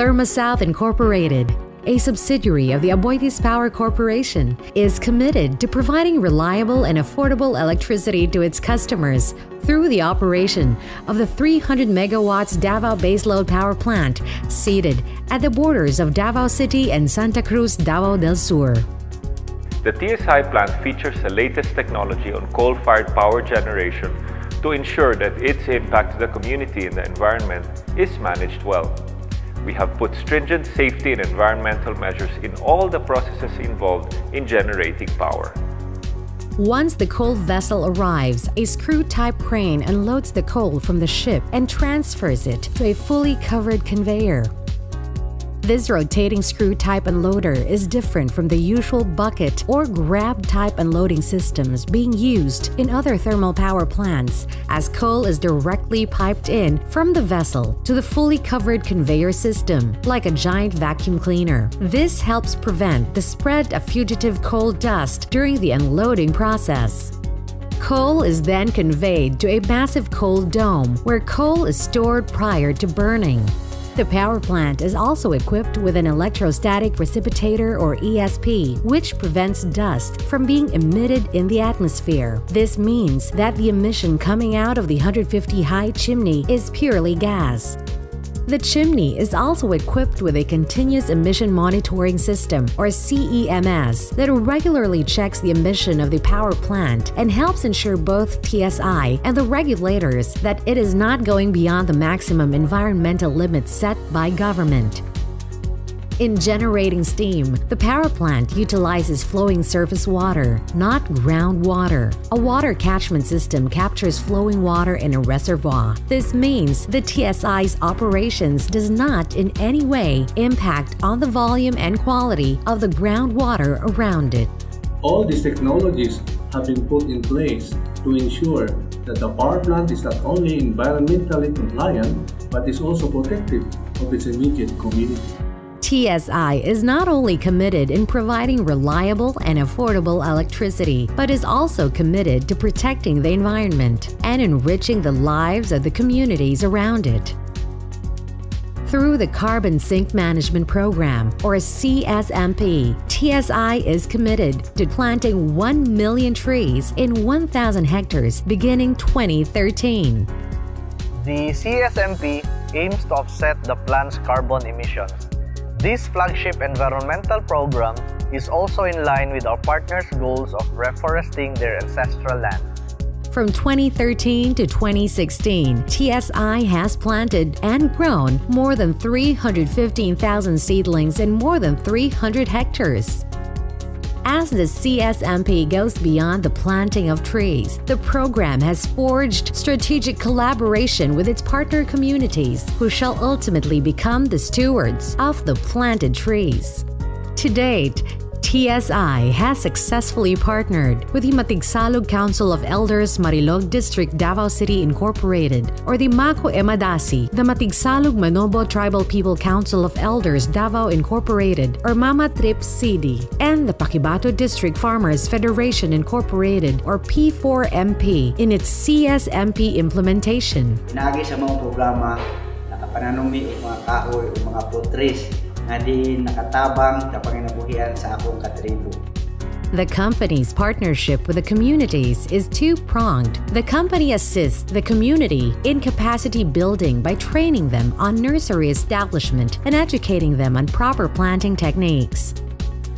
Therma South Incorporated, a subsidiary of the AboitizPower Corporation, is committed to providing reliable and affordable electricity to its customers through the operation of the 300 megawatts Davao Baseload Power Plant seated at the borders of Davao City and Santa Cruz, Davao del Sur. The TSI plant features the latest technology on coal-fired power generation to ensure that its impact to the community and the environment is managed well. We have put stringent safety and environmental measures in all the processes involved in generating power. Once the coal vessel arrives, a screw-type crane unloads the coal from the ship and transfers it to a fully covered conveyor. This rotating screw-type unloader is different from the usual bucket or grab-type unloading systems being used in other thermal power plants, as coal is directly piped in from the vessel to the fully covered conveyor system, like a giant vacuum cleaner. This helps prevent the spread of fugitive coal dust during the unloading process. Coal is then conveyed to a massive coal dome, where coal is stored prior to burning. The power plant is also equipped with an electrostatic precipitator or ESP, which prevents dust from being emitted in the atmosphere. This means that the emission coming out of the 150 high chimney is purely gas. The chimney is also equipped with a continuous emission monitoring system or CEMS that regularly checks the emission of the power plant and helps ensure both TSI and the regulators that it is not going beyond the maximum environmental limits set by government. In generating steam, the power plant utilizes flowing surface water, not groundwater. A water catchment system captures flowing water in a reservoir. This means the TSI's operations does not in any way impact on the volume and quality of the groundwater around it. All these technologies have been put in place to ensure that the power plant is not only environmentally compliant, but is also protective of its immediate community. TSI is not only committed in providing reliable and affordable electricity, but is also committed to protecting the environment and enriching the lives of the communities around it. Through the Carbon Sink Management Program, or CSMP, TSI is committed to planting 1 million trees in 1,000 hectares beginning 2013. The CSMP aims to offset the plant's carbon emissions. This flagship environmental program is also in line with our partners' goals of reforesting their ancestral lands. From 2013 to 2016, TSI has planted and grown more than 315,000 seedlings in more than 300 hectares. As the CSMP goes beyond the planting of trees, the program has forged strategic collaboration with its partner communities, who shall ultimately become the stewards of the planted trees. To date, TSI has successfully partnered with the Matigsalog Council of Elders Marilog District Davao City Incorporated, or the Mako Emadasi, the Matigsalog Manobo Tribal People Council of Elders Davao Incorporated, or Mama Trip CD, and the Paquibato District Farmers Federation Incorporated, or P4MP, in its CSMP implementation. Pinagi sa mga programa, nakapananumi o mga kahoy o mga fruit trees na di nakatabang sa panginabuhian sa akong katribo. The company's partnership with the communities is two-pronged. The company assists the community in capacity building by training them on nursery establishment and educating them on proper planting techniques.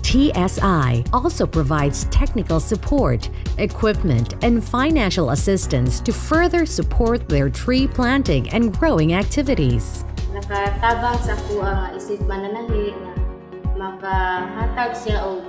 TSI also provides technical support, equipment, and financial assistance to further support their tree planting and growing activities. Nakatabang sa kuha isip mananahi na makahatag siya og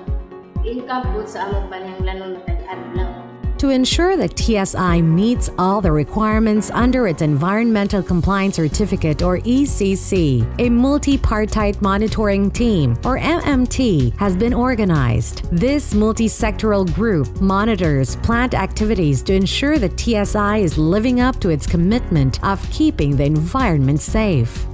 income po sa among pananglanon matag-adlaw. To ensure that TSI meets all the requirements under its Environmental Compliance Certificate, or ECC, a multi-partite monitoring team, or MMT, has been organized. This multi-sectoral group monitors plant activities to ensure that TSI is living up to its commitment of keeping the environment safe.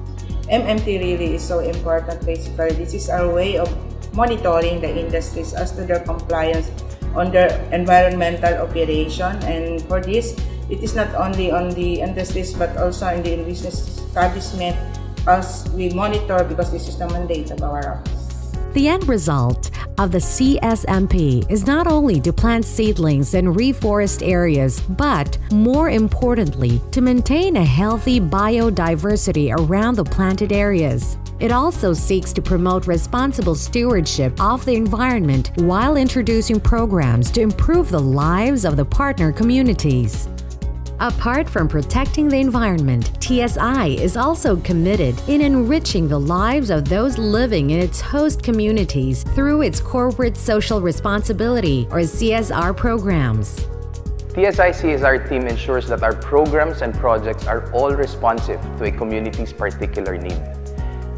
MMT really is so important. Basically, this is our way of monitoring the industries as to their compliance on their environmental operation, and for this, it is not only on the industries but also in the business establishment as we monitor because this is the mandate of our office. The end result of the CSMP is not only to plant seedlings and reforest areas, but more importantly, to maintain a healthy biodiversity around the planted areas. It also seeks to promote responsible stewardship of the environment while introducing programs to improve the lives of the partner communities. Apart from protecting the environment, TSI is also committed in enriching the lives of those living in its host communities through its corporate social responsibility or CSR programs. TSI CSR team ensures that our programs and projects are all responsive to a community's particular need.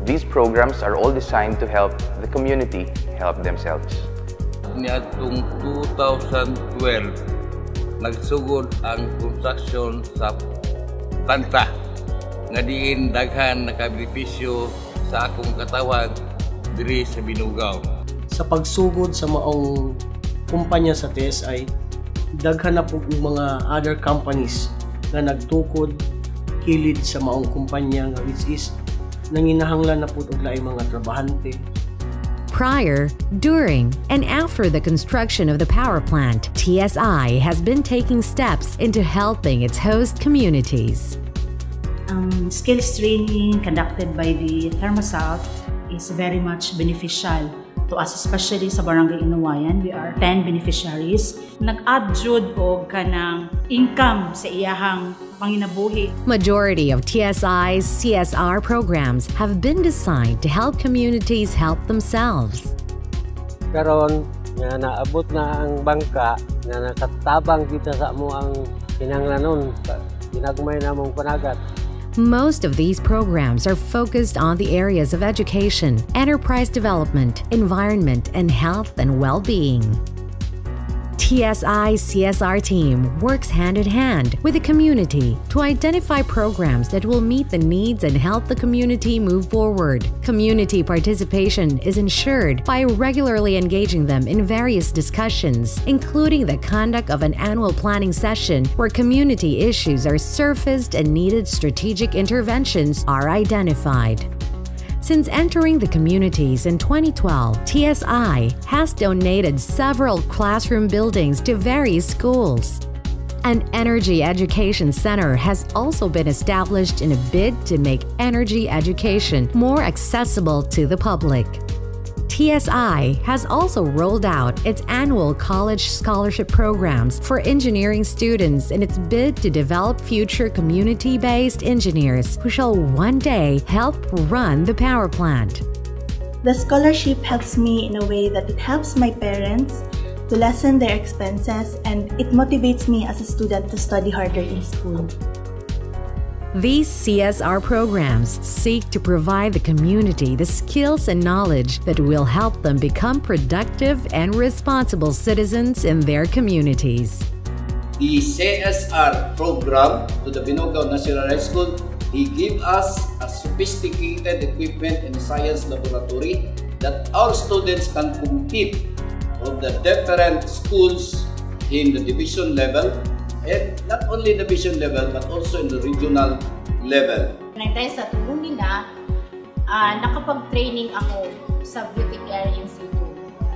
These programs are all designed to help the community help themselves. Niadtong 2012, nagsugod ang construction sa planta nga diin daghan nakabenepisyo sa akong katawan diri sa Binugao. Sa pagsugod sa maong kumpanya sa TSI, daghan na po mga other companies nga nagtukod kilid sa maong kumpanya nga which is nanginahanglan na po og laing mga trabahante. Prior, during, and after the construction of the power plant, TSI has been taking steps into helping its host communities. Skills training conducted by the Therma South is very much beneficial to us, especially sa Barangay Inuwayan. We are 10 beneficiaries. Nag-add jud og kanang income sa iyahang panginabuhi. Majority of TSI's CSR programs have been designed to help communities help themselves. Karon nga naabot na ang bangka nga nakatabang kita sa amo ang kinahanglanon ginagmay namong panagat. Most of these programs are focused on the areas of education, enterprise development, environment, and health and well-being. TSI's CSR team works hand-in-hand with the community to identify programs that will meet the needs and help the community move forward. Community participation is ensured by regularly engaging them in various discussions, including the conduct of an annual planning session where community issues are surfaced and needed strategic interventions are identified. Since entering the communities in 2012, TSI has donated several classroom buildings to various schools. An energy education center has also been established in a bid to make energy education more accessible to the public. TSI has also rolled out its annual college scholarship programs for engineering students in its bid to develop future community-based engineers who shall one day help run the power plant. The scholarship helps me in a way that it helps my parents to lessen their expenses, and it motivates me as a student to study harder in school. These CSR programs seek to provide the community the skills and knowledge that will help them become productive and responsible citizens in their communities. The CSR program to the Binugao National High School, he gave us a sophisticated equipment in science laboratory that all students can compete of the different schools in the division level, and not only division level but also in the regional level. Dahil sa tulong nila, nakapag-training ako sa beauty care institute.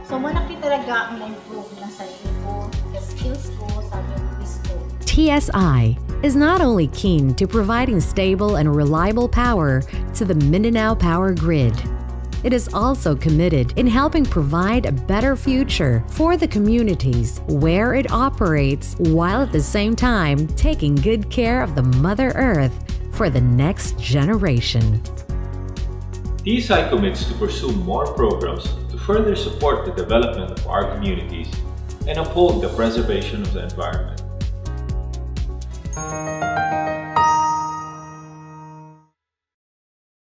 So malaki talaga ang na-improve ng sarili ko, the skills ko, sa beauty ko. TSI is not only keen to providing stable and reliable power to the Mindanao power grid. It is also committed in helping provide a better future for the communities where it operates, while at the same time taking good care of the Mother Earth for the next generation. TSI commits to pursue more programs to further support the development of our communities and uphold the preservation of the environment.